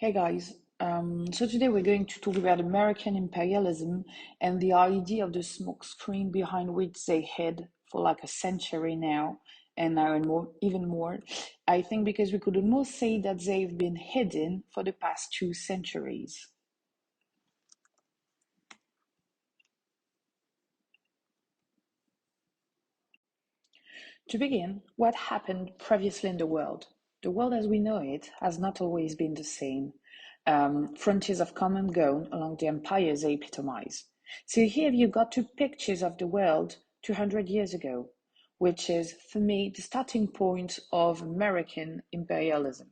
Hey guys, so today we're going to talk about American imperialism and the idea of the smoke screen behind which they hid for like a century now, and now and more, even more. I think because we could almost say that they've been hidden for the past 2 centuries. To begin, what happened previously in the world? The world as we know it has not always been the same. Frontiers have come and gone along the empires they epitomize. So here you got two pictures of the world 200 years ago, which is, for me, the starting point of American imperialism,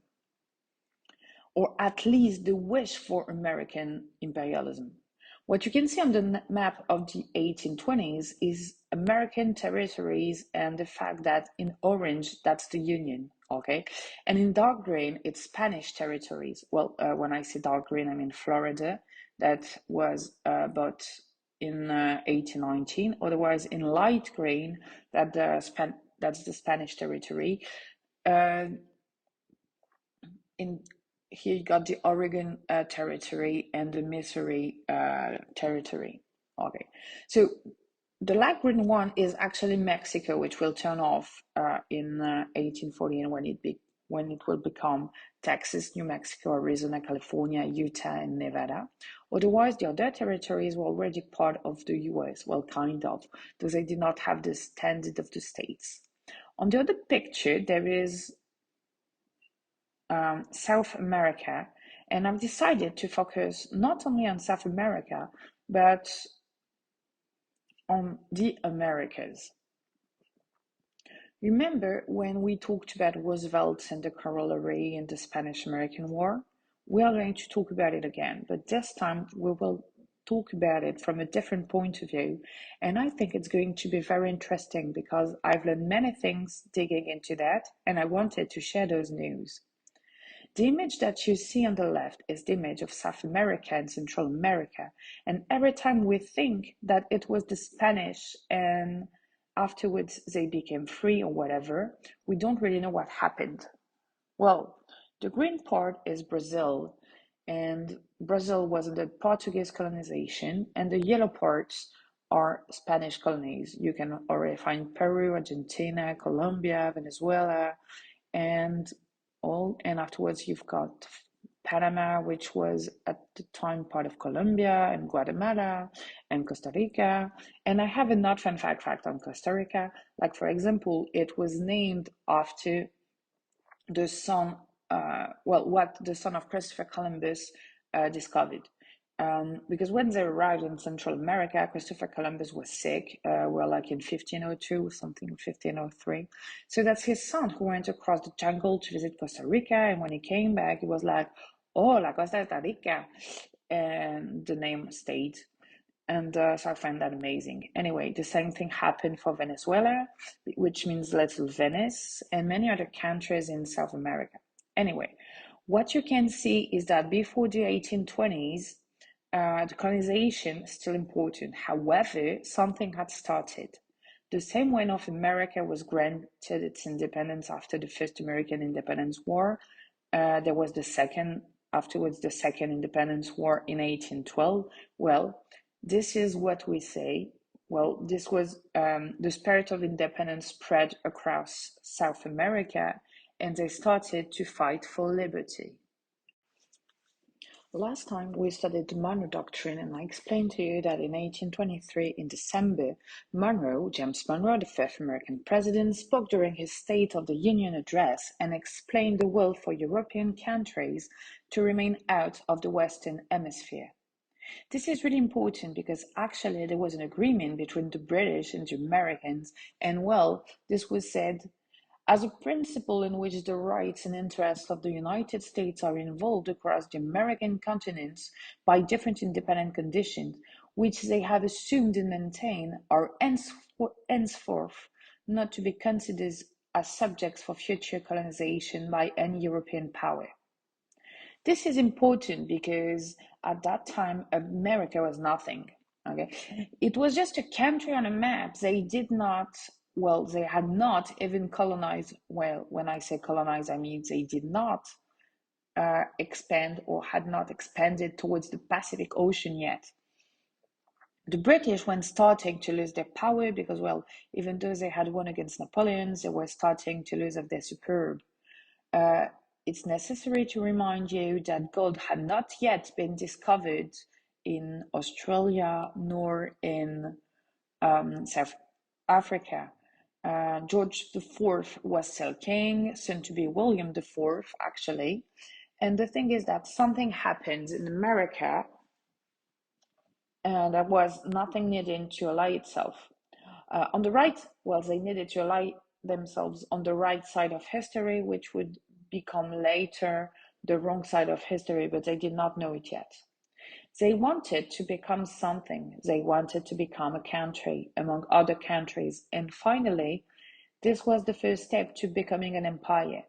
or at least the wish for American imperialism. What you can see on the map of the 1820s is American territories and the fact that in orange, that's the Union, okay? And in dark green, it's Spanish territories. Well, when I say dark green, I mean Florida. That was bought in 1819. Otherwise, in light green, that's the Spanish territory. Uh, in Here you got the Oregon territory and the Missouri territory. Okay, so the light green one is actually Mexico, which will turn off in 1840, when it will become Texas, New Mexico, Arizona, California, Utah, and Nevada. Otherwise, the other territories were already part of the U.S. Well, kind of, because they did not have the standard of the states. On the other picture, there is South America, and I've decided to focus not only on South America, but on the Americas. Remember when we talked about Roosevelt and the corollary in the Spanish-American War? We are going to talk about it again, but this time we will talk about it from a different point of view, and I think it's going to be very interesting because I've learned many things digging into that, and I wanted to share those news. The image that you see on the left is the image of South America and Central America. And every time we think that it was the Spanish and afterwards they became free or whatever, we don't really know what happened. Well, the green part is Brazil, and Brazil was under Portuguese colonization, and the yellow parts are Spanish colonies. You can already find Peru, Argentina, Colombia, Venezuela, and and afterwards you've got Panama, which was at the time part of Colombia, and Guatemala and Costa Rica. And I have another fun fact on Costa Rica. Like, for example, it was named after the son, what the son of Christopher Columbus discovered. Because when they arrived in Central America, Christopher Columbus was sick. We're like in 1502, something 1503. So that's his son who went across the jungle to visit Costa Rica. And when he came back, he was like, "Oh, la Costa Rica," and the name stayed. And so I find that amazing. Anyway, the same thing happened for Venezuela, which means Little Venice, and many other countries in South America. Anyway, what you can see is that before the 1820s, the colonization is still important. However, something had started. The same way North America was granted its independence after the first American Independence War, there was afterwards the second Independence War in 1812. Well, this is what we say. Well, this was the spirit of independence spread across South America, and they started to fight for liberty. Last time we studied the Monroe Doctrine, and I explained to you that in 1823, in December, James Monroe, the fifth American president, spoke during his State of the Union address and explained the will for European countries to remain out of the Western Hemisphere. This is really important because actually there was an agreement between the British and the Americans, and well, this was said as a principle in which the rights and interests of the United States are involved across the American continent by different independent conditions, which they have assumed and maintain, are henceforth not to be considered as subjects for future colonization by any European power. This is important because at that time, America was nothing. Okay, it was just a country on a map. They had not even colonized. Well, when I say colonized, I mean they did not expand or had not expanded towards the Pacific Ocean yet. The British, when starting to lose their power, because, well, even though they had won against Napoleon, they were starting to lose of their superb. Uh, it's necessary to remind you that gold had not yet been discovered in Australia nor in South Africa. George IV was still king, soon to be William IV, actually. And the thing is that something happened in America and there was nothing needing to ally itself. On the right, well, they needed to ally themselves on the right side of history, which would become later the wrong side of history, but they did not know it yet. They wanted to become something. They wanted to become a country among other countries. And finally, this was the first step to becoming an empire.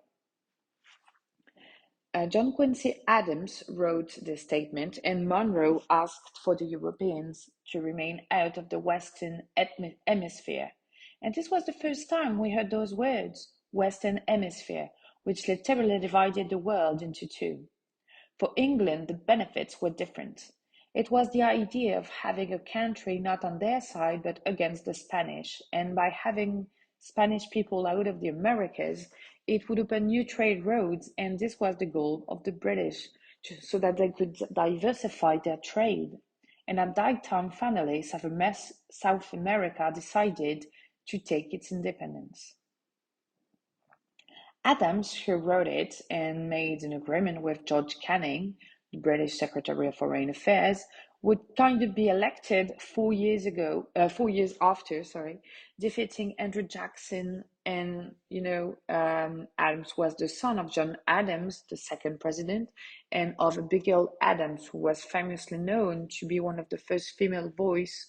John Quincy Adams wrote this statement, and Monroe asked for the Europeans to remain out of the Western Hemisphere. And this was the first time we heard those words, Western Hemisphere, which literally divided the world into two. For England, the benefits were different. It was the idea of having a country not on their side but against the Spanish, and by having Spanish people out of the Americas, it would open new trade roads, and this was the goal of the British, so that they could diversify their trade. And at that time, finally, South America decided to take its independence. Adams, who wrote it and made an agreement with George Canning, the British Secretary of Foreign Affairs, would kind of be elected 4 years after, defeating Andrew Jackson. And, Adams was the son of John Adams, the second president, and of Abigail Adams, who was famously known to be one of the first female voice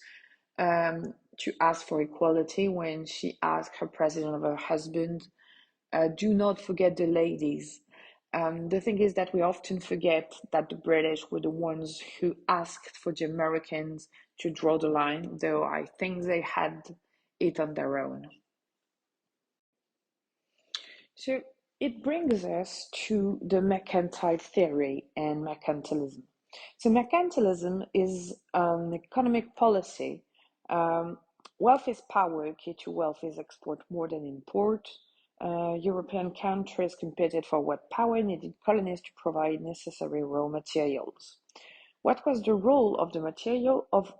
to ask for equality when she asked her president of her husband, do not forget the ladies. The thing is that we often forget that the British were the ones who asked for the Americans to draw the line, though I think they had it on their own. So it brings us to the mercantile theory and mercantilism. So mercantilism is an economic policy. Um, Wealth is power. Key to wealth is export more than import. European countries competed for what power needed colonies to provide necessary raw materials. What was the role of the material of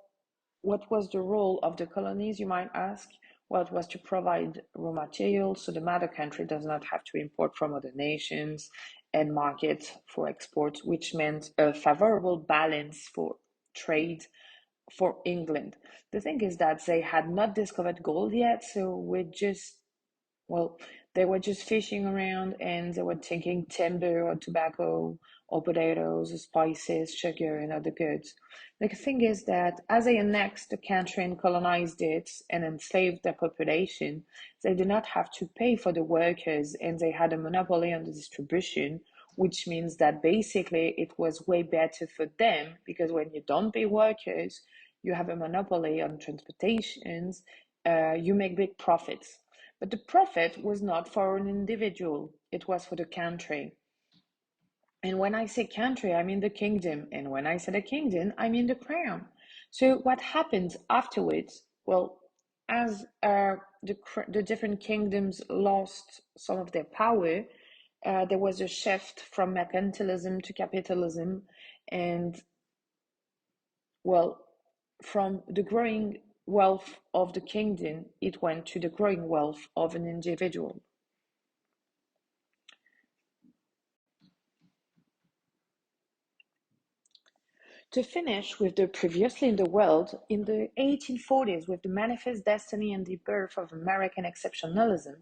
what was the role of the colonies, you might ask? Well, it was to provide raw materials so the mother country does not have to import from other nations and market for exports, which meant a favorable balance for trade for England. The thing is that they had not discovered gold yet, so well, they were just fishing around and they were taking timber or tobacco or potatoes or spices, sugar, and other goods. The thing is that as they annexed the country and colonized it and enslaved their population, they did not have to pay for the workers and they had a monopoly on the distribution, which means that basically it was way better for them because when you don't pay workers, you have a monopoly on transportations, you make big profits. But the profit was not for an individual, it was for the country. And when I say country, I mean the kingdom. And when I say the kingdom, I mean the crown. So what happened afterwards? Well, as the different kingdoms lost some of their power, there was a shift from mercantilism to capitalism. And, well, from the growing wealth of the kingdom, it went to the growing wealth of an individual. To finish with the previously in the world, in the 1840s, with the manifest destiny and the birth of American exceptionalism,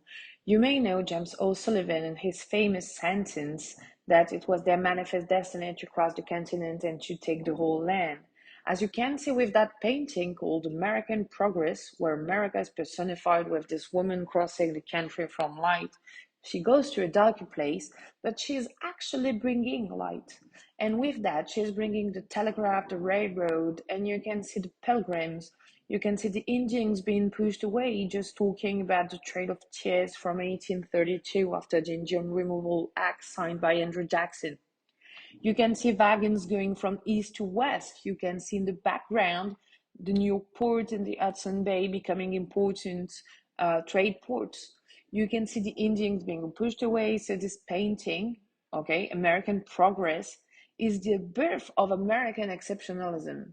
you may know James O'Sullivan and his famous sentence that it was their manifest destiny to cross the continent and to take the whole land. As you can see with that painting called American Progress, where America is personified with this woman crossing the country from light, she goes to a darker place, but she's actually bringing light. And with that, she's bringing the telegraph, the railroad, and you can see the pilgrims. You can see the Indians being pushed away, just talking about the Trail of Tears from 1832 after the Indian Removal Act signed by Andrew Jackson. You can see wagons going from east to west. You can see in the background the New York port and the Hudson Bay becoming important trade ports. You can see the Indians being pushed away. So this painting, okay, American Progress, is the birth of American exceptionalism.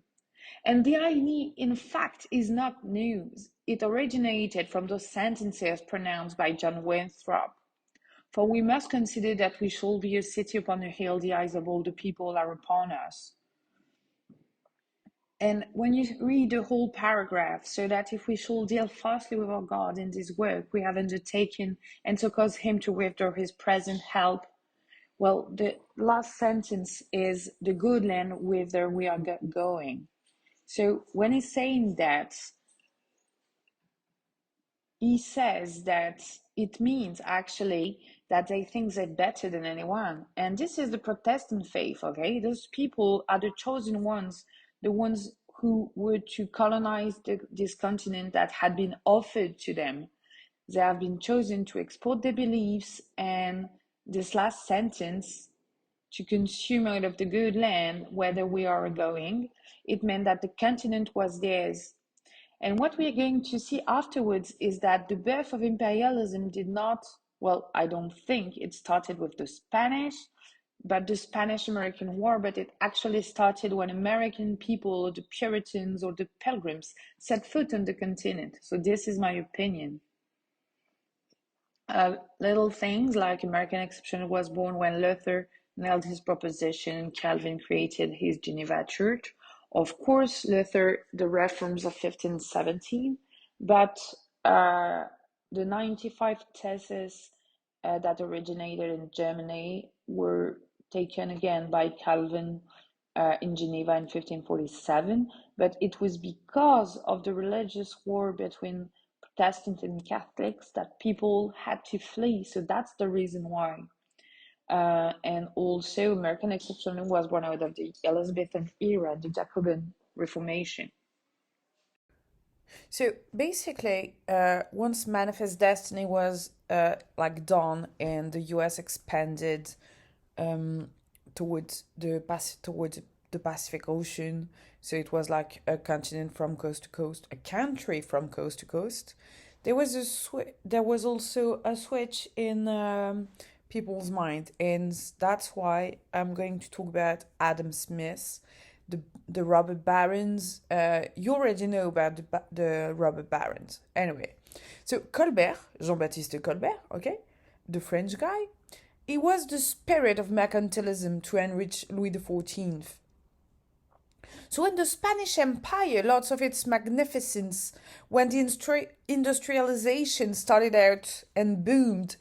And the idea, in fact, is not news. It originated from those sentences pronounced by John Winthrop. For we must consider that we shall be a city upon a hill, the eyes of all the people are upon us. And when you read the whole paragraph, so that if we shall deal fastly with our God in this work we have undertaken, and so cause him to withdraw his present help, well, the last sentence is the good land whither we are going. So when he's saying that, he says that it means actually that they think they're better than anyone. And this is the Protestant faith, okay? Those people are the chosen ones, the ones who were to colonize this continent that had been offered to them. They have been chosen to export their beliefs, and this last sentence, to consume out of the good land whither we are going, it meant that the continent was theirs. And what we are going to see afterwards is that the birth of imperialism did not, well, I don't think it started with the Spanish-American War, but it actually started when American people, or the Puritans or the Pilgrims, set foot on the continent. So this is my opinion. Little things like American exception was born when Luther nailed his proposition and Calvin created his Geneva Church. Of course, Luther, the reforms of 1517, but the 95 theses that originated in Germany were taken again by Calvin in Geneva in 1547, but it was because of the religious war between Protestants and Catholics that people had to flee. So that's the reason why. And also, American exceptionalism was born out of the Elizabethan era, the Jacobin Reformation. So basically, once Manifest Destiny was done and the U.S. expanded towards the Pacific Ocean, so it was like a continent from coast to coast, a country from coast to coast. There was also a switch in people's mind, and that's why I'm going to talk about Adam Smith, the robber barons. You already know about the robber barons. Anyway, so Colbert, Jean-Baptiste Colbert, okay, the French guy, he was the spirit of mercantilism to enrich Louis XIV. So in the Spanish Empire, lots of its magnificence, when the industrialization started out and boomed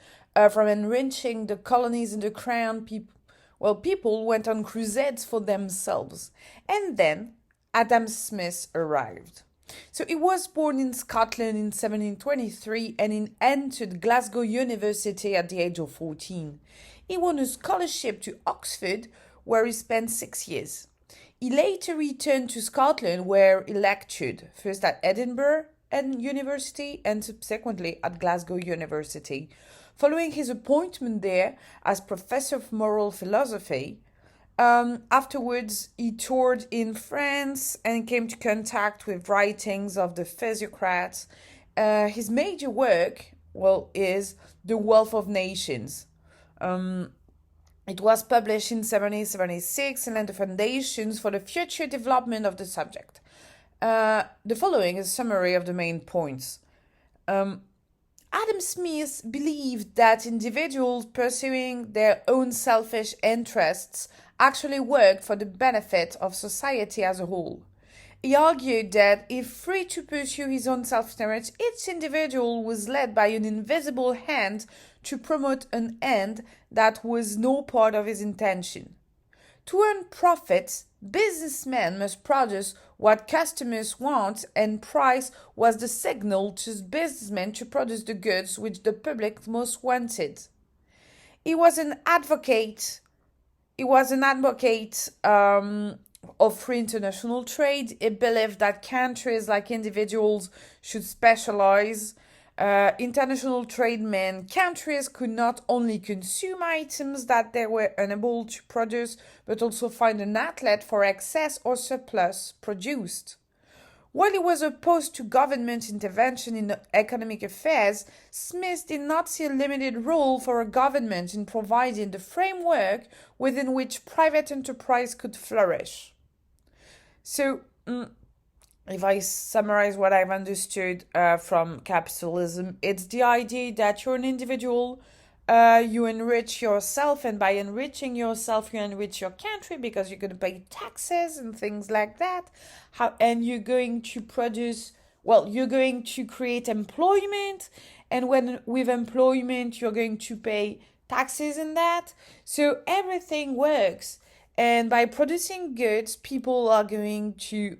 from enriching the colonies and the crown, people went on crusades for themselves. And then Adam Smith arrived. So he was born in Scotland in 1723 and he entered Glasgow University at the age of 14. He won a scholarship to Oxford, where he spent 6 years. He later returned to Scotland, where he lectured, first at Edinburgh University and subsequently at Glasgow University. Following his appointment there as professor of moral philosophy, afterwards he toured in France and came to contact with writings of the physiocrats. His major work, is The Wealth of Nations. It was published in 1776 and laid the foundations for the future development of the subject. The following is a summary of the main points. Adam Smith believed that individuals pursuing their own selfish interests actually worked for the benefit of society as a whole. He argued that if free to pursue his own self-interest, each individual was led by an invisible hand to promote an end that was no part of his intention. To earn profits, businessmen must produce what customers want, and price was the signal to businessmen to produce the goods which the public most wanted. He was an advocate. Of free international trade. He believed that countries, like individuals, should specialize. International trade meant countries could not only consume items that they were unable to produce, but also find an outlet for excess or surplus produced. While he was opposed to government intervention in economic affairs, Smith did not see a limited role for a government in providing the framework within which private enterprise could flourish. So, if I summarize what I've understood from capitalism, it's the idea that you're an individual, you enrich yourself, and by enriching yourself, you enrich your country because you're going to pay taxes and things like that. And you're going to produce, well, you're going to create employment, and with employment, you're going to pay taxes and that. So everything works. And by producing goods, people are going to,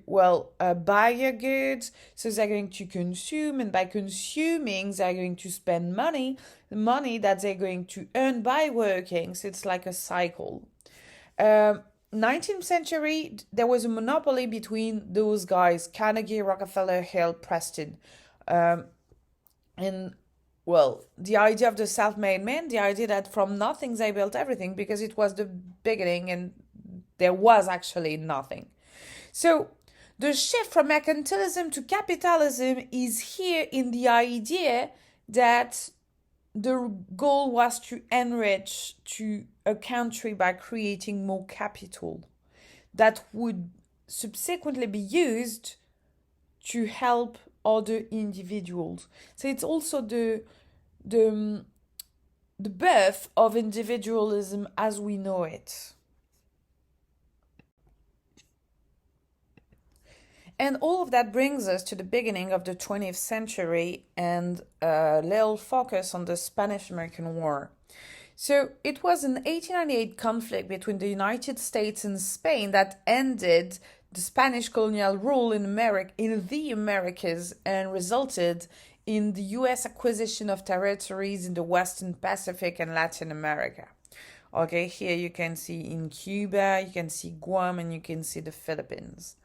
buy your goods. So they're going to consume. And by consuming, they're going to spend money, the money that they're going to earn by working. So it's like a cycle. 19th century, there was a monopoly between those guys, Carnegie, Rockefeller, Hill, Preston. The idea of the self-made man, the idea that from nothing they built everything because it was the beginning and there was actually nothing. So the shift from mercantilism to capitalism is here in the idea that the goal was to enrich to a country by creating more capital that would subsequently be used to help other individuals. So it's also the birth of individualism as we know it. And all of that brings us to the beginning of the 20th century and a little focus on the Spanish-American War. So it was an 1898 conflict between the United States and Spain that ended the Spanish colonial rule in the Americas and resulted in the US acquisition of territories in the Western Pacific and Latin America. Okay, here you can see in Cuba, you can see Guam, and you can see the Philippines.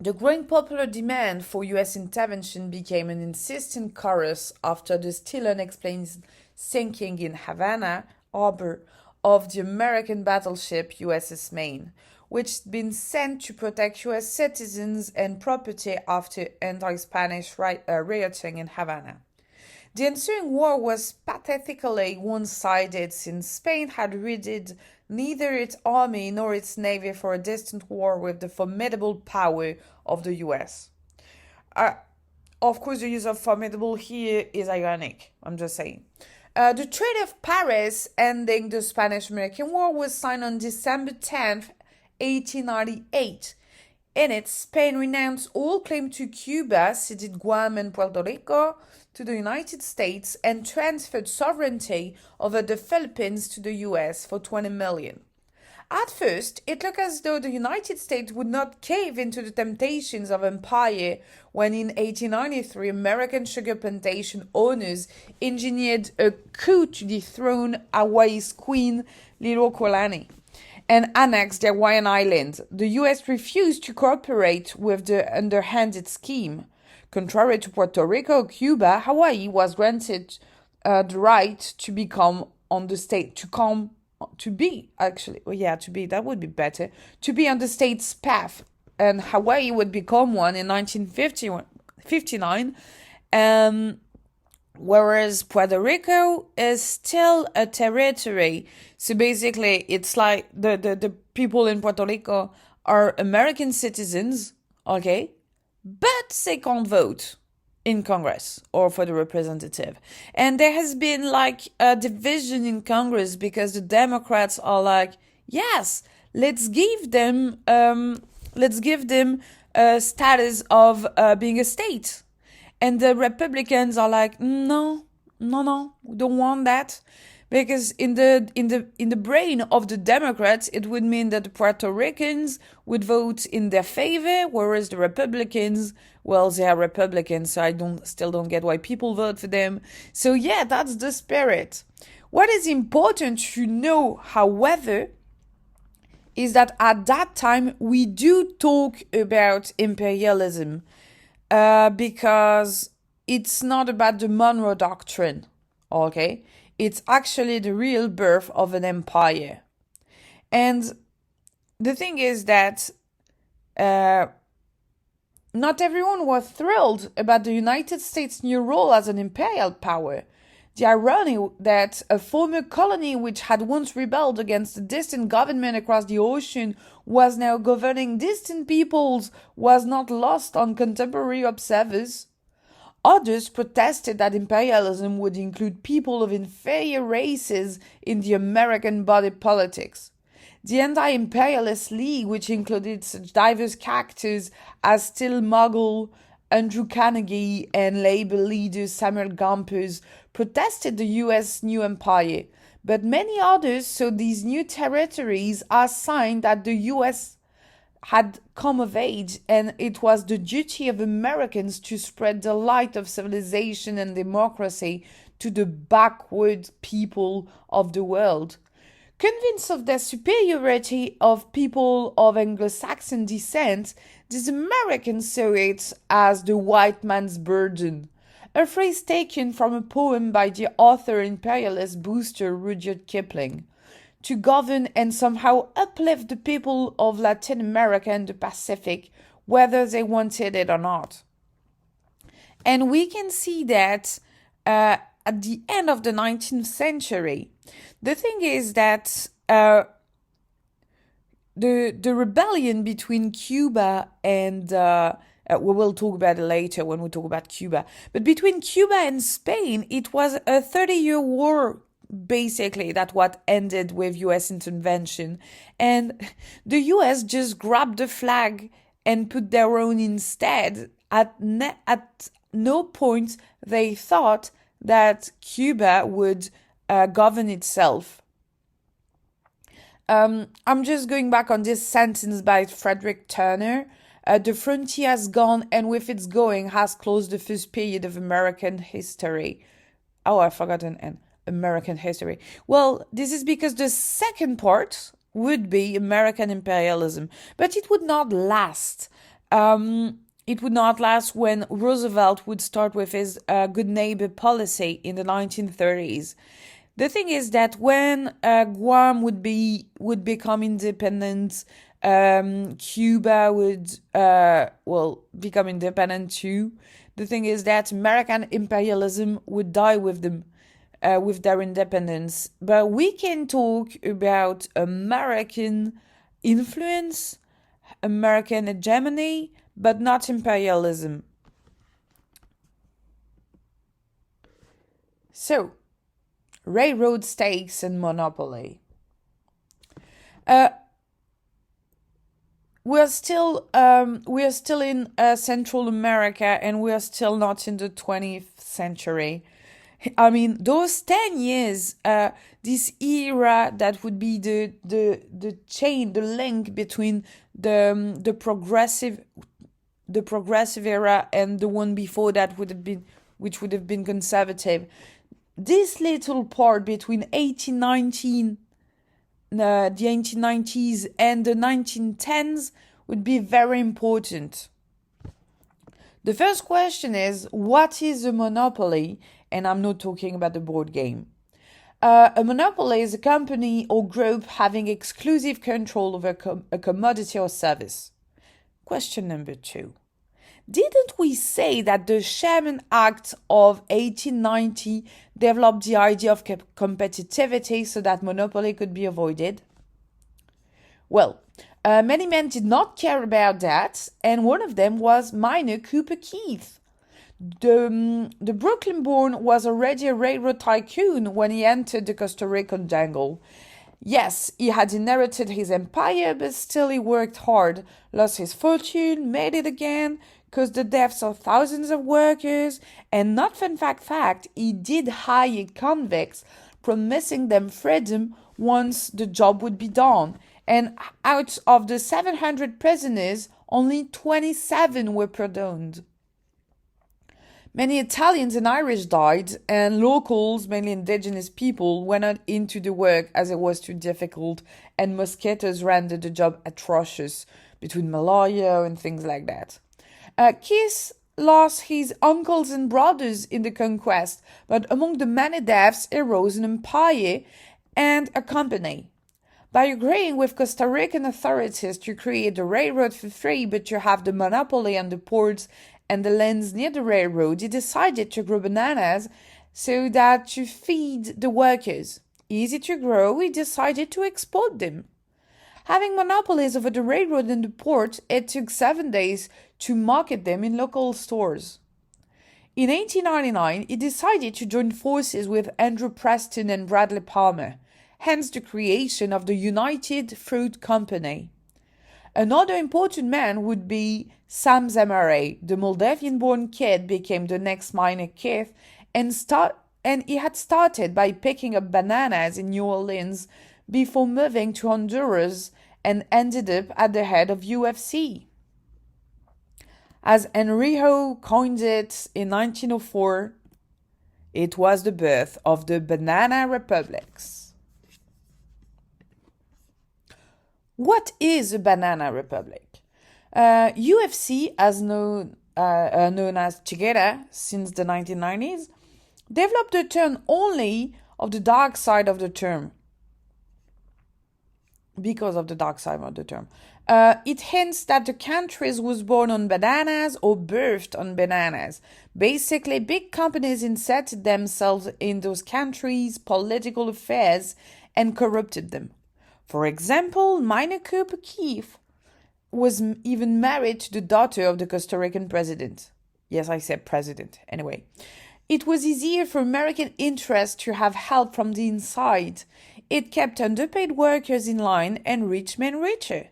The growing popular demand for US intervention became an insistent chorus after the still unexplained sinking in Havana harbor of the American battleship USS Maine, which had been sent to protect US citizens and property after anti-Spanish rioting in Havana. The ensuing war was pathetically one-sided since Spain had ridded neither its army nor its navy for a distant war with the formidable power of the US. Of course, the use of formidable here is ironic, I'm just saying. The Treaty of Paris ending the Spanish-American War was signed on December 10th, 1898. In it, Spain renounced all claim to Cuba, ceded Guam and Puerto Rico to the United States, and transferred sovereignty over the Philippines to the US for $20 million. At first, it looked as though the United States would not cave into the temptations of empire when in 1893 American sugar plantation owners engineered a coup to dethrone Hawaii's queen, Liliuokalani, and annexed their Hawaiian island. The US refused to cooperate with the underhanded scheme. Contrary to Puerto Rico or Cuba, Hawaii was granted the right to become on the state, to be on the state's path. And Hawaii would become one in 1959, whereas Puerto Rico is still a territory. So basically, it's like the people in Puerto Rico are American citizens, okay? But they can't vote in Congress or for the representative. And there has been like a division in Congress because the Democrats are like, yes, let's give them a status of being a state. And the Republicans are like, no, we don't want that. Because in the brain of the Democrats, it would mean that the Puerto Ricans would vote in their favor, whereas the Republicans, well, they are Republicans, so I still don't get why people vote for them. So yeah, that's the spirit. What is important to know, however, is that at that time we do talk about imperialism, because it's not about the Monroe Doctrine, okay? It's actually the real birth of an empire. And the thing is that not everyone was thrilled about the United States' new role as an imperial power. The irony that a former colony which had once rebelled against a distant government across the ocean was now governing distant peoples was not lost on contemporary observers. Others protested that imperialism would include people of inferior races in the American body politics. The Anti-Imperialist League, which included such diverse characters as Still Muggle, Andrew Carnegie, and Labour leader Samuel Gompers, protested the US new empire, but many others saw these new territories as signs that the US had come of age and it was the duty of Americans to spread the light of civilization and democracy to the backward people of the world. Convinced of the superiority of people of Anglo-Saxon descent, these Americans saw it as the white man's burden, a phrase taken from a poem by the author imperialist booster Rudyard Kipling. To govern and somehow uplift the people of Latin America and the Pacific, whether they wanted it or not. And we can see that at the end of the 19th century. The thing is that the rebellion between Cuba and we will talk about it later when we talk about Cuba. But between Cuba and Spain, it was a 30-year war, basically, that what ended with US intervention. And the US just grabbed the flag and put their own instead. At no point they thought that Cuba would govern itself. I'm just going back on this sentence by Frederick Turner. The frontier has gone, and with its going has closed the first period of American history. Oh, I forgot an N. American history. Well, this is because the second part would be American imperialism, but it would not last. It would not last when Roosevelt would start with his good neighbor policy in the 1930s. The thing is that when Guam would become independent, Cuba would become independent too. The thing is that American imperialism would die with them, with their independence. But we can talk about American influence, American hegemony, but not imperialism. So, railroad stakes and monopoly. We are still in Central America, and we are still not in the 20th century. I mean, those 10 years, this era that would be the chain, the link between the progressive era and the one before that which would have been conservative. This little part between the 1890s and the 1910s would be very important. The first question is, what is a monopoly? And I'm not talking about the board game. A monopoly is a company or group having exclusive control over a commodity or service. Question number 2. Didn't we say that the Sherman Act of 1890 developed the idea of competitivity so that monopoly could be avoided? Well, many men did not care about that, and one of them was miner Cooper Keith. The Brooklyn-born was already a railroad tycoon when he entered the Costa Rican jungle. Yes, he had inherited his empire, but still he worked hard, lost his fortune, made it again, caused the deaths of thousands of workers, and not fun fact, he did hire convicts, promising them freedom once the job would be done. And out of the 700 prisoners, only 27 were pardoned. Many Italians and Irish died, and locals, mainly indigenous people, went not into the work as it was too difficult, and mosquitoes rendered the job atrocious, between malaria and things like that. Keith lost his uncles and brothers in the conquest, but among the many deaths arose an empire and a company. By agreeing with Costa Rican authorities to create the railroad for free but to have the monopoly on the ports and the lands near the railroad, he decided to grow bananas so that to feed the workers. Easy to grow, he decided to export them. Having monopolies over the railroad and the port, it took 7 days to market them in local stores. In 1899, he decided to join forces with Andrew Preston and Bradley Palmer, hence the creation of the United Fruit Company. Another important man would be Sam Zamaray. The Moldavian-born kid became the next minor Keith, and he had started by picking up bananas in New Orleans before moving to Honduras and ended up at the head of UFC. As Enrico coined it in 1904, it was the birth of the banana republics. What is a banana republic? UFC, as known as Chiguera since the 1990s, developed the term only of the dark side of the term. Because of the dark side of the term. It hints that the countries was born on bananas or birthed on bananas. Basically, big companies inserted themselves in those countries' political affairs and corrupted them. For example, Minor Cooper Keith was even married to the daughter of the Costa Rican president. Yes, I said president. Anyway, it was easier for American interests to have help from the inside. It kept underpaid workers in line and rich men richer.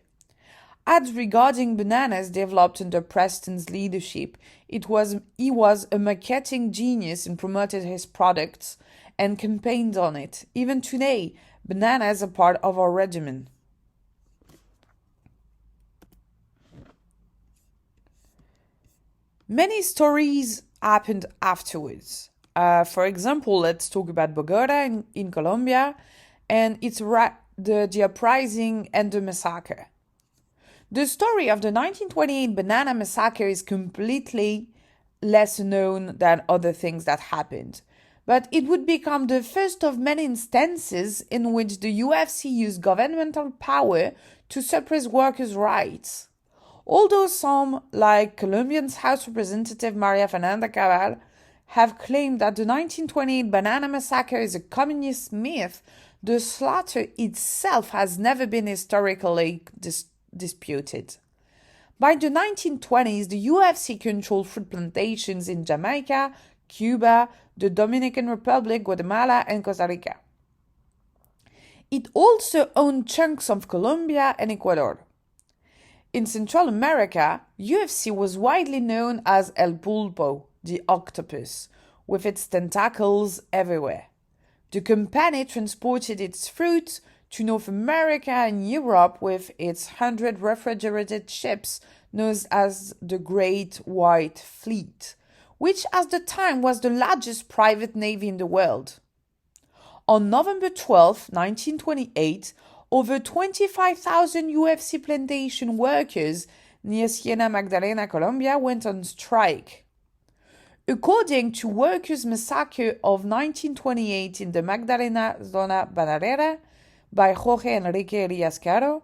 Ads regarding bananas developed under Preston's leadership. He was a marketing genius and promoted his products and campaigned on it. Even today, bananas are part of our regimen. Many stories happened afterwards. For example, let's talk about Bogota in Colombia and the uprising and the massacre. The story of the 1928 banana massacre is completely less known than other things that happened, but it would become the first of many instances in which the UFC used governmental power to suppress workers' rights. Although some, like Colombia's House Representative Maria Fernanda Cabal, have claimed that the 1928 banana massacre is a communist myth, the slaughter itself has never been historically disputed. By the 1920s, the UFC controlled fruit plantations in Jamaica, Cuba, the Dominican Republic, Guatemala, and Costa Rica. It also owned chunks of Colombia and Ecuador. In Central America, UFC was widely known as El Pulpo, the octopus, with its tentacles everywhere. The company transported its fruit to North America and Europe with its 100 refrigerated ships known as the Great White Fleet, which at the time was the largest private navy in the world. On November 12, 1928, over 25,000 UFC plantation workers near Ciena Magdalena, Colombia, went on strike. According to Workers' Massacre of 1928 in the Magdalena Zona Bananera by Jorge Enrique Elias Caro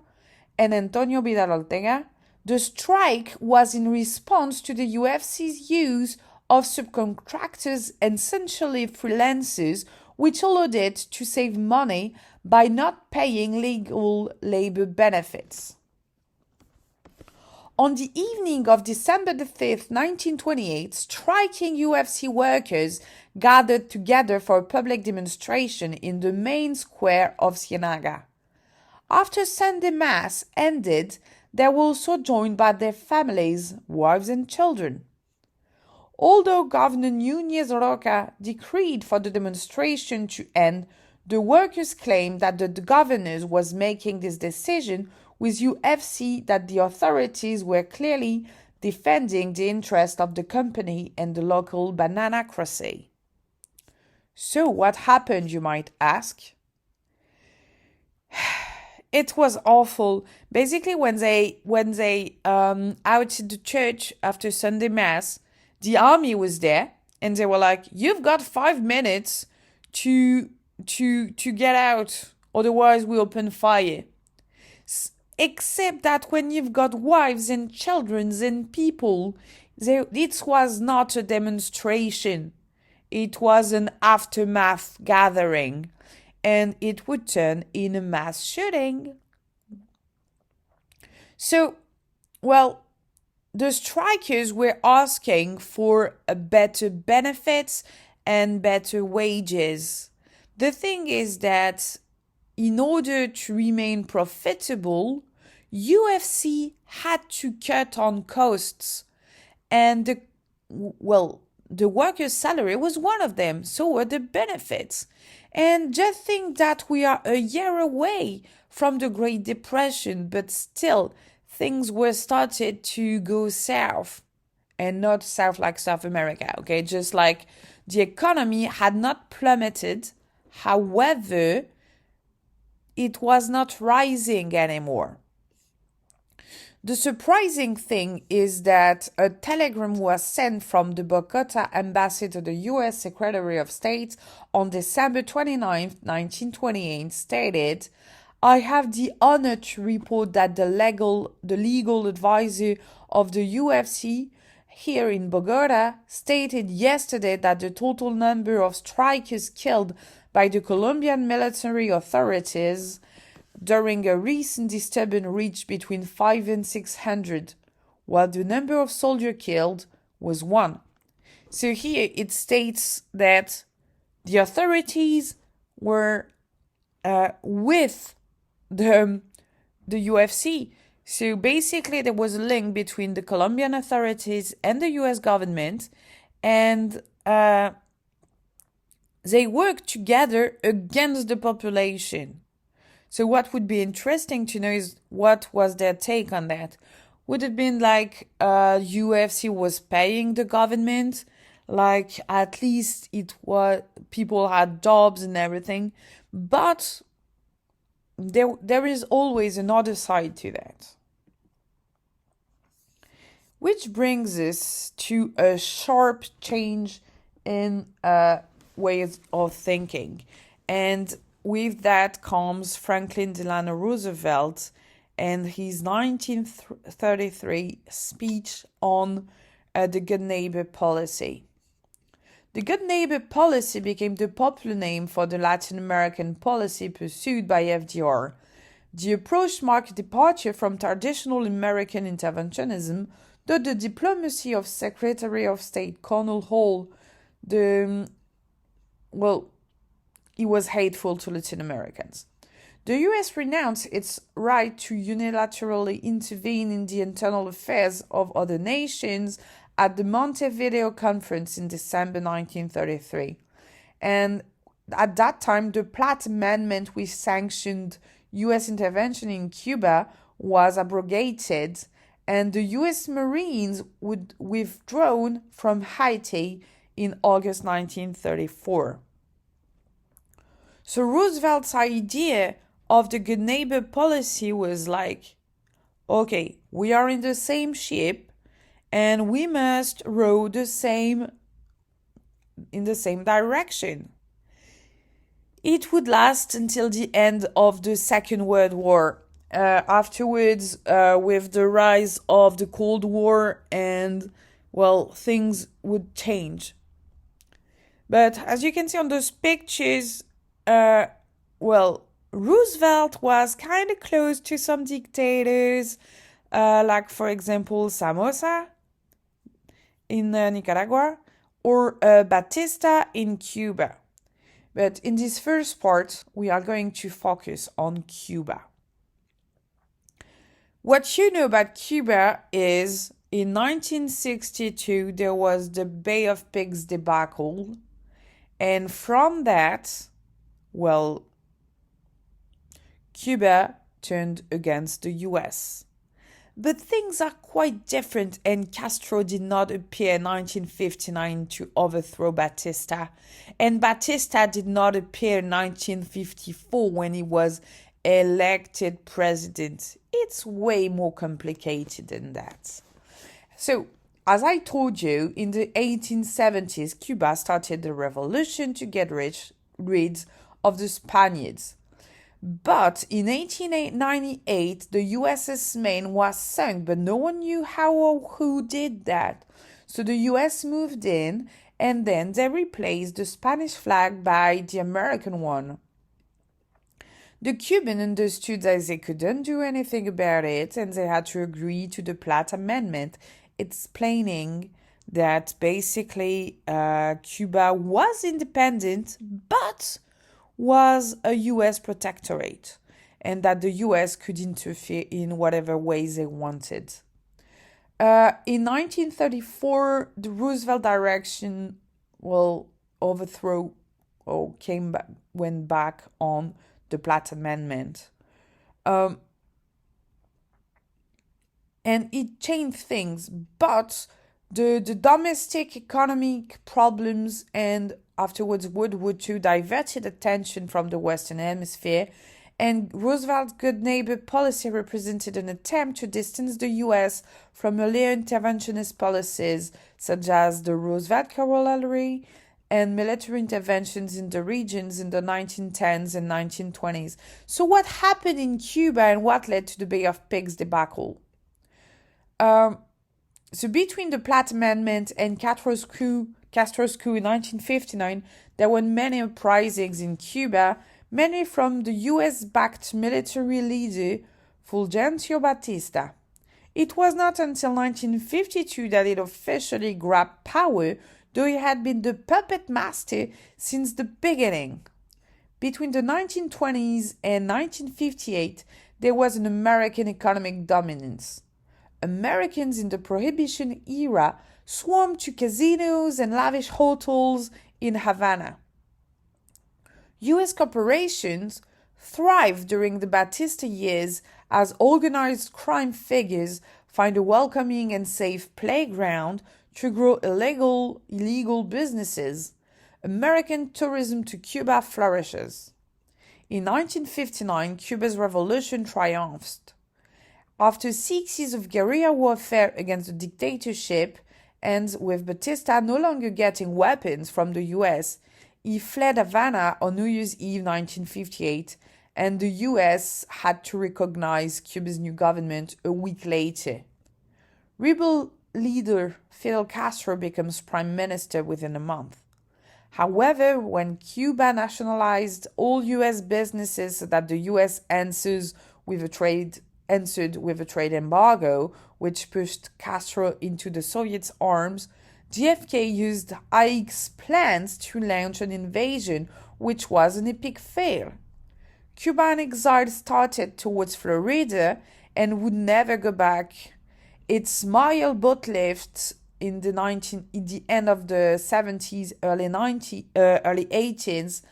and Antonio Vidal Ortega, the strike was in response to the UFC's use of subcontractors and essentially freelancers, which allowed it to save money by not paying legal labor benefits. On the evening of December 5th, 1928, striking UFC workers gathered together for a public demonstration in the main square of Ciénaga. After Sunday Mass ended, they were also joined by their families, wives and children. Although Governor Núñez Roca decreed for the demonstration to end, the workers claimed that the governor was making this decision with UFC that the authorities were clearly defending the interest of the company and the local banana crusade. So what happened, you might ask? It was awful. Basically, when they outed the church after Sunday Mass, the army was there, and they were like, you've got 5 minutes to get out, otherwise we open fire. Except that when you've got wives and children and people, it was not a demonstration. It was an aftermath gathering, and it would turn in a mass shooting. So, well, the strikers were asking for a better benefits and better wages. The thing is that in order to remain profitable, UFC had to cut on costs, and the workers' salary was one of them, so were the benefits. And just think that we are a year away from the Great Depression, but still things were started to go south, and not south like South America, okay? Just like the economy had not plummeted, however, it was not rising anymore. The surprising thing is that a telegram was sent from the Bogota embassy to the U.S. Secretary of State on December 29, 1928, stated, I have the honor to report that the legal advisor of the UFC here in Bogota stated yesterday that the total number of strikers killed by the Colombian military authorities during a recent disturbance reached between 500 and 600, while the number of soldiers killed was 1. So here it states that the authorities were with the UFC. So basically there was a link between the Colombian authorities and the US government, and they worked together against the population. So what would be interesting to know is what was their take on that. Would it been like UFC was paying the government, like at least it was people had jobs and everything, but there is always another side to that. Which brings us to a sharp change in ways of thinking, and with that comes Franklin Delano Roosevelt and his 1933 speech on the Good Neighbor policy. The Good Neighbor policy became the popular name for the Latin American policy pursued by FDR. The approach marked a departure from traditional American interventionism, though the diplomacy of Secretary of State Colonel Hall, he was hateful to Latin Americans. The U.S. renounced its right to unilaterally intervene in the internal affairs of other nations at the Montevideo Conference in December 1933. And at that time, the Platt Amendment, which sanctioned U.S. intervention in Cuba, was abrogated, and the U.S. Marines would withdrawn from Haiti in August 1934. So Roosevelt's idea of the Good Neighbor policy was like, okay, we are in the same ship and we must row in the same direction. It would last until the end of the Second World War. Afterwards, with the rise of the Cold War, and things would change. But as you can see on those pictures, Roosevelt was kind of close to some dictators, like, for example, Somoza in Nicaragua, or Batista in Cuba. But in this first part, we are going to focus on Cuba. What you know about Cuba is, in 1962, there was the Bay of Pigs debacle, and from that, Cuba turned against the US. But things are quite different, and Castro did not appear in 1959 to overthrow Batista, and Batista did not appear in 1954 when he was elected president. It's way more complicated than that. So as I told you, in the 1870s, Cuba started the revolution to get rid of the Spaniards. But in 1898, the USS Maine was sunk, but no one knew how or who did that. So the US moved in, and then they replaced the Spanish flag by the American one. The Cubans understood that they couldn't do anything about it, and they had to agree to the Platt Amendment, explaining that basically Cuba was independent, but was a US protectorate, and that the US could interfere in whatever ways they wanted. In 1934, the Roosevelt direction will overthrow or went back on the Platt Amendment. And it changed things, but the domestic economic problems and afterwards World War II diverted attention from the Western Hemisphere, and Roosevelt's good neighbor policy represented an attempt to distance the US from earlier interventionist policies such as the Roosevelt Corollary and military interventions in the regions in the 1910s and 1920s. So what happened in Cuba and what led to the Bay of Pigs debacle? So between the Platt Amendment and Castro's coup in 1959, there were many uprisings in Cuba, many from the US-backed military leader Fulgencio Batista. It was not until 1952 that it officially grabbed power, though he had been the puppet master since the beginning. Between the 1920s and 1958, there was an American economic dominance. Americans in the Prohibition era swarmed to casinos and lavish hotels in Havana. U.S. corporations thrived during the Batista years as organized crime figures find a welcoming and safe playground to grow illegal businesses. American tourism to Cuba flourishes. In 1959, Cuba's revolution triumphed. After 6 years of guerrilla warfare against the dictatorship, and with Batista no longer getting weapons from the US, he fled Havana on New Year's Eve 1958, and the US had to recognize Cuba's new government a week later. Rebel leader Fidel Castro becomes prime minister within a month. However, when Cuba nationalized all US businesses so that the US answered with a trade embargo, which pushed Castro into the Soviets' arms, JFK used Ike's plans to launch an invasion, which was an epic fail. Cuban exile started towards Florida and would never go back. Its mile boat lift in the end of the 70s, early 80s,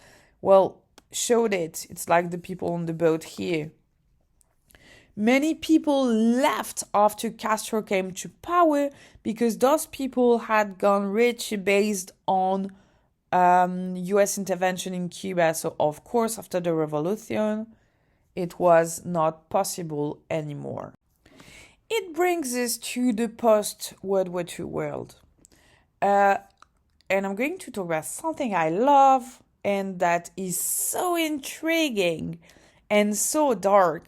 showed it. It's like the people on the boat here. Many people left after Castro came to power because those people had gone rich based on US intervention in Cuba. So, of course, after the revolution, it was not possible anymore. It brings us to the post-World War II world. And I'm going to talk about something I love and that is so intriguing and so dark.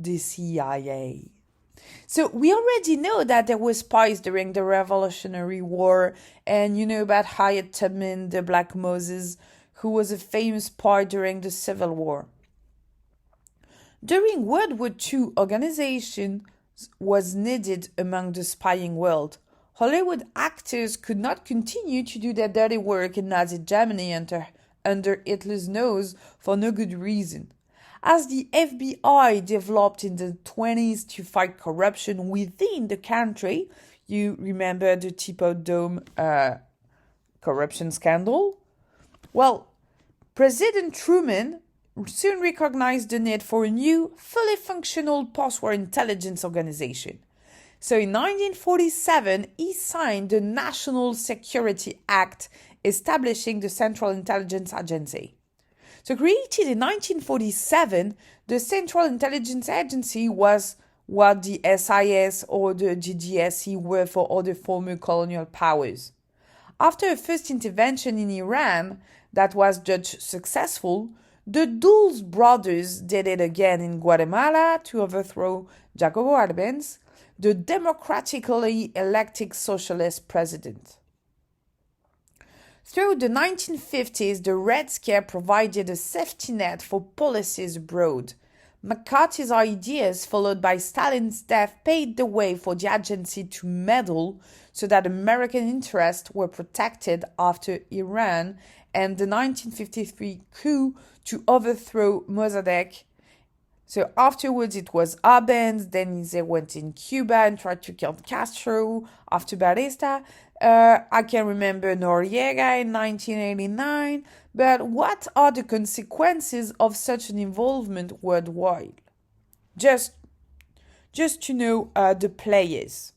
The CIA. So we already know that there were spies during the Revolutionary War, and you know about Harriet Tubman, the Black Moses, who was a famous spy during the Civil War. During World War II, organization was needed among the spying world. Hollywood actors could not continue to do their dirty work in Nazi Germany under Hitler's nose for no good reason. As the FBI developed in the 20s to fight corruption within the country, you remember the Teapot Dome corruption scandal? Well, President Truman soon recognized the need for a new, fully functional post-war intelligence organization. So in 1947, he signed the National Security Act, establishing the Central Intelligence Agency. So created in 1947, the Central Intelligence Agency was what the SIS or the GDSE were for other former colonial powers. After a first intervention in Iran that was judged successful, the Dulles brothers did it again in Guatemala to overthrow Jacobo Arbenz, the democratically elected socialist president. Through the 1950s, the Red Scare provided a safety net for policies abroad. McCarthy's ideas, followed by Stalin's death, paved the way for the agency to meddle so that American interests were protected after Iran and the 1953 coup to overthrow Mossadegh. So afterwards it was Arbenz, then they went in Cuba and tried to kill Castro after Batista. I can remember Noriega in 1989. But what are the consequences of such an involvement worldwide? Just to know the players.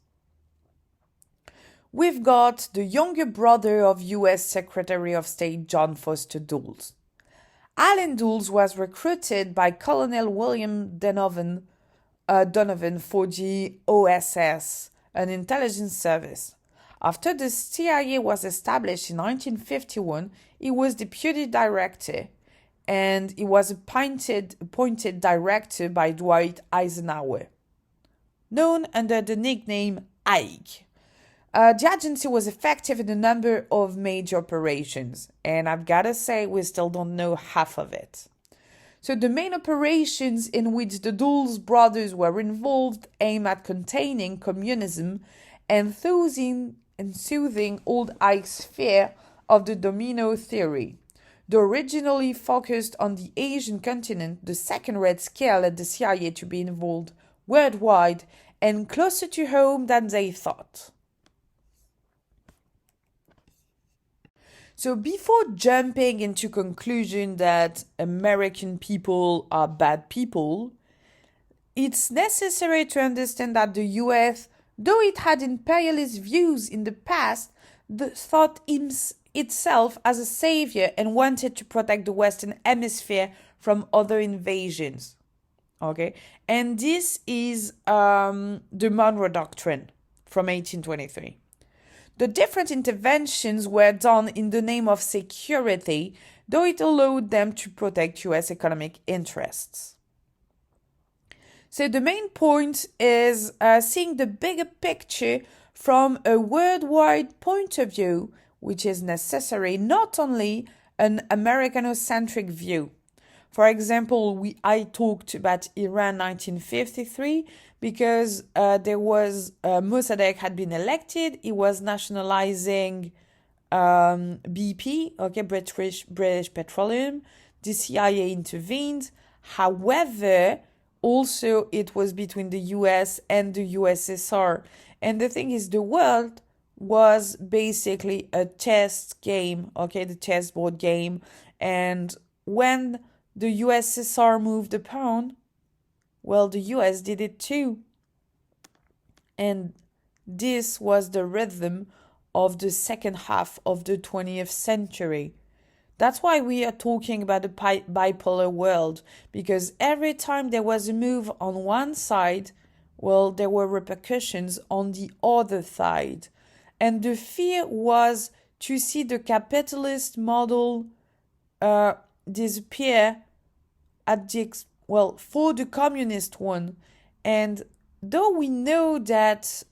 We've got the younger brother of US Secretary of State John Foster Dulles. Allen Dulles was recruited by Colonel William Donovan for the OSS, an intelligence service. After the CIA was established in 1951, he was deputy director, and he was appointed director by Dwight Eisenhower, known under the nickname Ike. The agency was effective in a number of major operations, and I've got to say we still don't know half of it. So the main operations in which the Dulles brothers were involved aim at containing communism and soothing old Ike's fear of the domino theory. Though originally focused on the Asian continent, the second Red Scare led the CIA to be involved worldwide and closer to home than they thought. So before jumping into conclusion that American people are bad people, it's necessary to understand that the US, though it had imperialist views in the past, thought itself as a savior and wanted to protect the Western Hemisphere from other invasions. Okay, and this is the Monroe Doctrine from 1823. The different interventions were done in the name of security, though it allowed them to protect US economic interests. So the main point is seeing the bigger picture from a worldwide point of view, which is necessary, not only an Americanocentric view. For example, I talked about Iran 1953 because there was Mossadegh had been elected. He was nationalizing BP, okay, British Petroleum. The CIA intervened. However, also it was between the US and the USSR. And the thing is, the world was basically a chess game, okay, the chessboard game. And when the USSR moved a pawn, well, the US did it too. And this was the rhythm of the second half of the 20th century. That's why we are talking about a bipolar world, because every time there was a move on one side, well, there were repercussions on the other side. And the fear was to see the capitalist model disappear for the communist one. And though we know that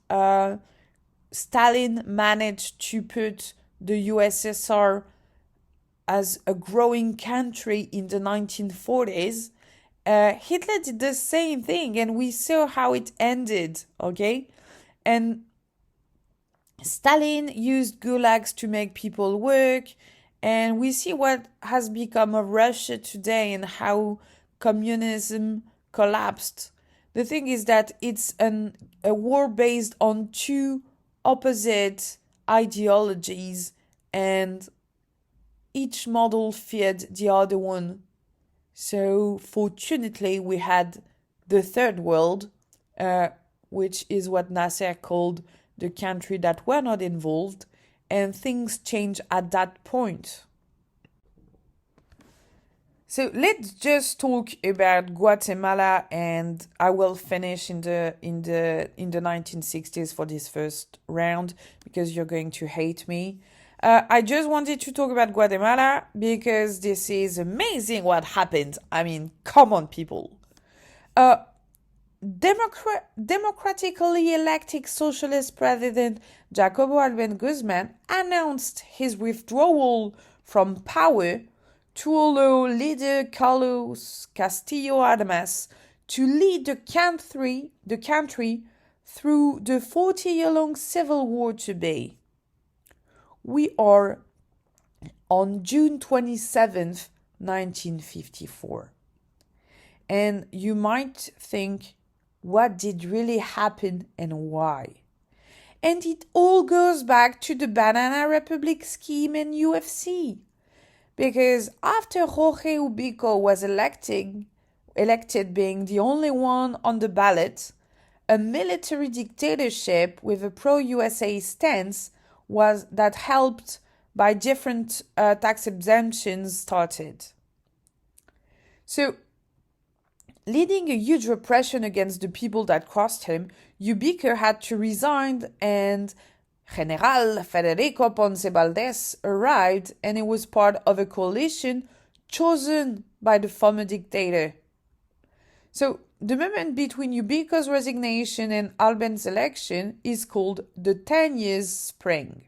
Stalin managed to put the USSR as a growing country in the 1940s, Hitler did the same thing, and we saw how it ended, okay? And Stalin used gulags to make people work, and we see what has become of Russia today and how communism collapsed. The thing is that it's a war based on two opposite ideologies, and each model feared the other one. So fortunately, we had the third world, which is what Nasser called the country that were not involved, and things changed at that point. So let's just talk about Guatemala, and I will finish in the 1960s for this first round because you're going to hate me. I just wanted to talk about Guatemala because this is amazing what happened. I mean, come on, people. Uh, democratically elected socialist president Jacobo Alben Guzman announced his withdrawal from power to allow leader Carlos Castillo Armas to lead the country through the 40-year-long civil war to be. We are on June 27th, 1954. And you might think, what did really happen and why? And it all goes back to the Banana Republic scheme and UFC. Because after Jorge Ubico was elected being the only one on the ballot, a military dictatorship with a pro-USA stance was that helped by different tax exemptions started. So, leading a huge repression against the people that crossed him, Ubico had to resign and General Federico Ponce Valdez arrived, and he was part of a coalition chosen by the former dictator. So, the moment between Ubico's resignation and Alben's election is called the 10 Years' Spring.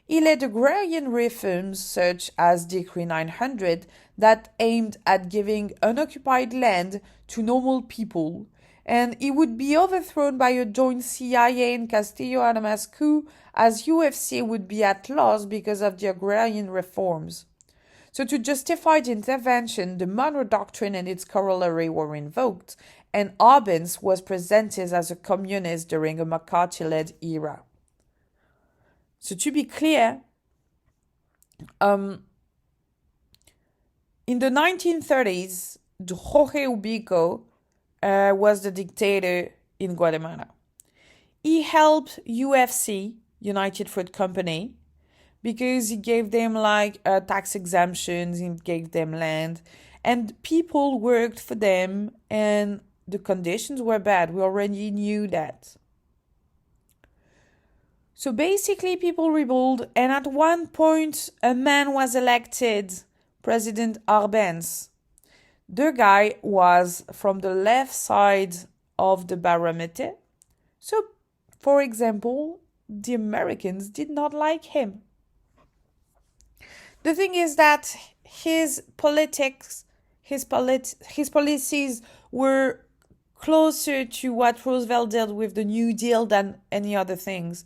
He led agrarian reforms such as Decree 900 that aimed at giving unoccupied land to normal people, and he would be overthrown by a joint CIA and Castillo Armas coup, as UFC would be at loss because of the agrarian reforms. So to justify the intervention, the Monroe Doctrine and its corollary were invoked, and Arbenz was presented as a communist during a McCarthy-led era. So to be clear, in the 1930s, Jorge Ubico was the dictator in Guatemala. He helped UFC, United Fruit Company, because he gave them tax exemptions, he gave them land, and people worked for them, and the conditions were bad. We already knew that. So basically, people rebelled, and at one point, a man was elected, President Arbenz. The guy was from the left side of the barometer. So, for example, the Americans did not like him. The thing is that his policies were closer to what Roosevelt did with the New Deal than any other things.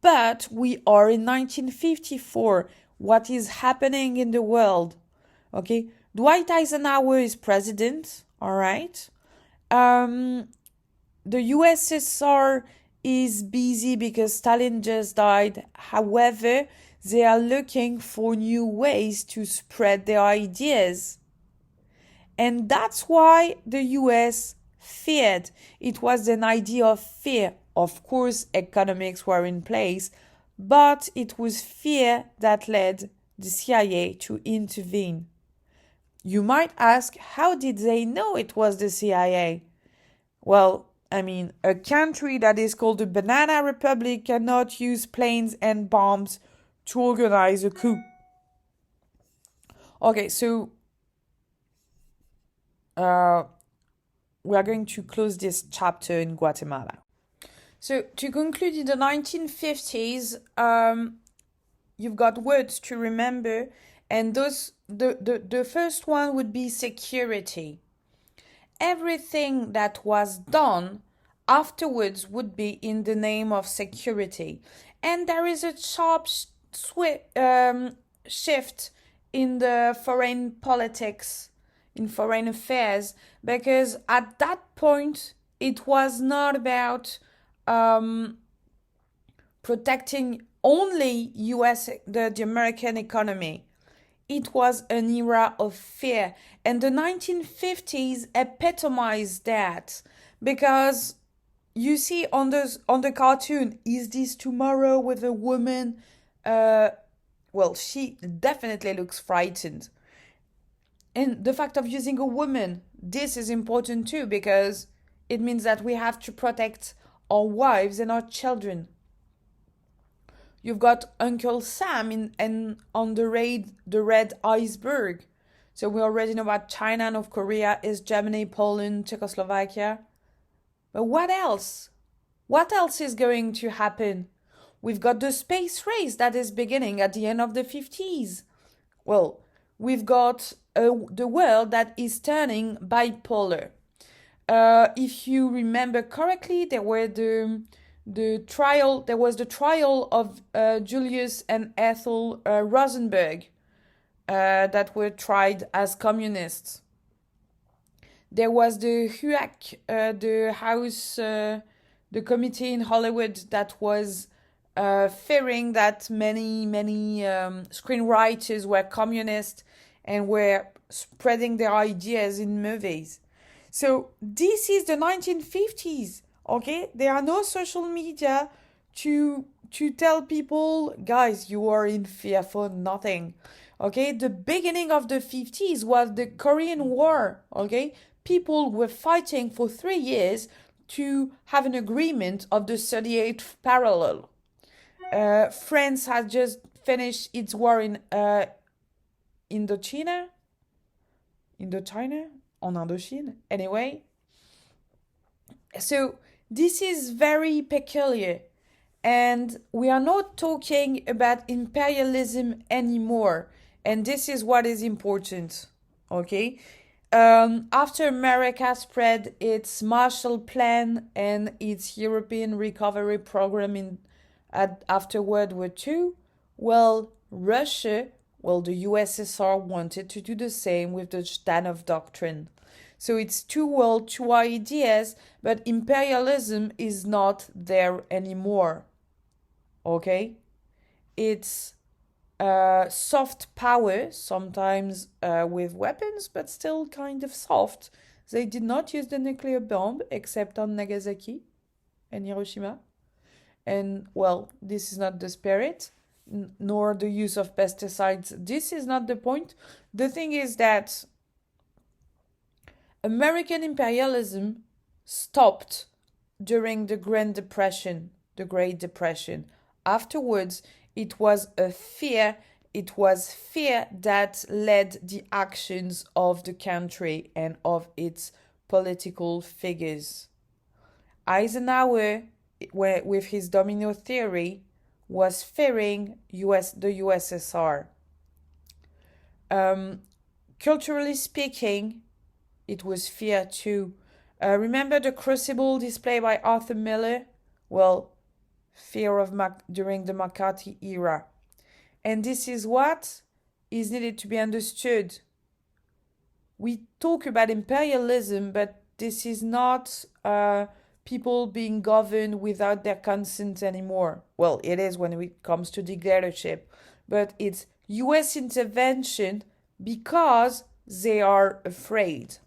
But we are in 1954. What is happening in the world? Okay, Dwight Eisenhower is president. All right. The USSR is busy because Stalin just died. However, they are looking for new ways to spread their ideas. And that's why the US feared. It was an idea of fear. Of course, economics were in place, but it was fear that led the CIA to intervene. You might ask, how did they know it was the CIA? Well, I mean, a country that is called the Banana Republic cannot use planes and bombs to organize a coup. Okay, so we are going to close this chapter in Guatemala. So to conclude, in the 1950s, you've got words to remember, and the first one would be security. Everything that was done afterwards would be in the name of security. And there is a sharp shift in the foreign politics, in foreign affairs, because at that point, it was not about protecting only the American economy. It was an era of fear, and the 1950s epitomized that, because you see on the cartoon, is this tomorrow with a woman? Well, she definitely looks frightened. And the fact of using a woman, this is important too, because it means that we have to protect our wives and our children. You've got Uncle Sam and on the red iceberg. So we already know about China, North Korea, East Germany, Poland, Czechoslovakia. But what else? What else is going to happen? We've got the space race that is beginning at the end of the 50s. Well, we've got the world that is turning bipolar. If you remember correctly, there was the trial of Julius and Ethel Rosenberg that were tried as communists. There was the HUAC, the committee in Hollywood that was fearing that many screenwriters were communist and were spreading their ideas in movies. So this is the 1950s. Okay, there are no social media to tell people, guys, you are in fear for nothing. Okay, the beginning of the 50s was the Korean War. Okay, people were fighting for 3 years to have an agreement of the 38th parallel. France had just finished its war in Indochina, on Indochine, anyway. So this is very peculiar, and we are not talking about imperialism anymore, and this is what is important, okay? After America spread its Marshall Plan and its European Recovery Program after World War II, well, Russia, the USSR wanted to do the same with the Zhdanov Doctrine. So it's two worlds, two ideas, but imperialism is not there anymore. Okay? It's soft power, sometimes with weapons, but still kind of soft. They did not use the nuclear bomb except on Nagasaki and Hiroshima. And, well, this is not the spirit, nor the use of pesticides. This is not the point. The thing is that American imperialism stopped during the Great Depression. Afterwards, it was fear that led the actions of the country and of its political figures. Eisenhower, with his domino theory, was fearing the USSR. Culturally speaking, it was fear too. Remember the crucible display by Arthur Miller? Well, fear during the McCarthy era. And this is what is needed to be understood. We talk about imperialism, but this is not people being governed without their consent anymore. Well, it is when it comes to dictatorship, but it's US intervention because they are afraid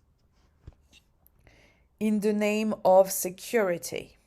in the name of security.